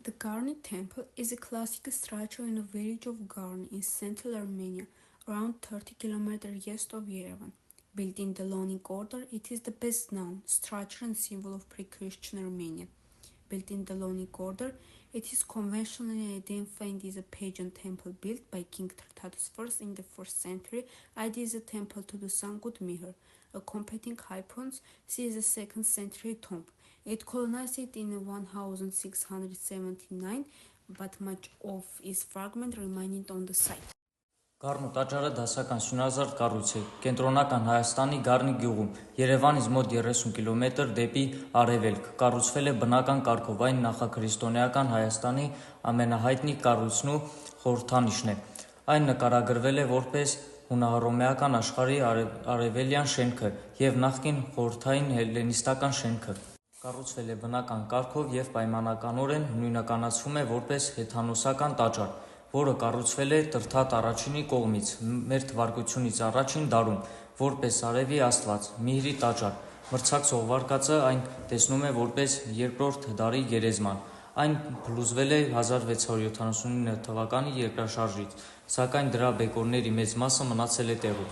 The Garni Temple is a classic structure in the village of Garni in central Armenia, around 30 km east of Yerevan. Built in the Ionic order, it is the best known structure and symbol of pre-Christian Armenia. Built in the Ionic order, it is conventionally identified as a pagan temple built by King Tertatus I in the 1st century. It is a temple to the sun god Mihir. A competing high point sees a 2nd century tomb. It colonized it in 1679, but much of its fragment remained on the site. Գառնու տաճարը դասական սյունազարդ կառույց է, կենտրոնական Հայաստանի Գառնի գյուղում, Երևանից մոտ 30 կիլոմետր դեպի արևելք, կառուցվել է բնական կարգով, այն նախաքրիստոնեական Հայաստանի ամենահայտնի կառույցն ու խորհրդանիշն է։ Այն նկարագրվել է որպես հունահռոմեական աշխարհի արևելյան շենքը և նախկին խորհրդային հելլենիստական շենքը։ Կառուցվել է բնական կարգով և պայմանականորեն նույնականացվում է որպես հեթանոսական տաճար, որը կառուցվել է Տրդատ I-ի կողմից մ.թ.ա. առաջին դարում, որպես արևի աստված, Մihri տաճար։ Մրցակցող վարկածը այն տեսնում է որպես 2-րդ դարի գերեզման։ Այն փլուզվել է 1679 թվականի երկրաշարժից, սակայն դրա բեկորների մեծ մասը մնացել է տեղում։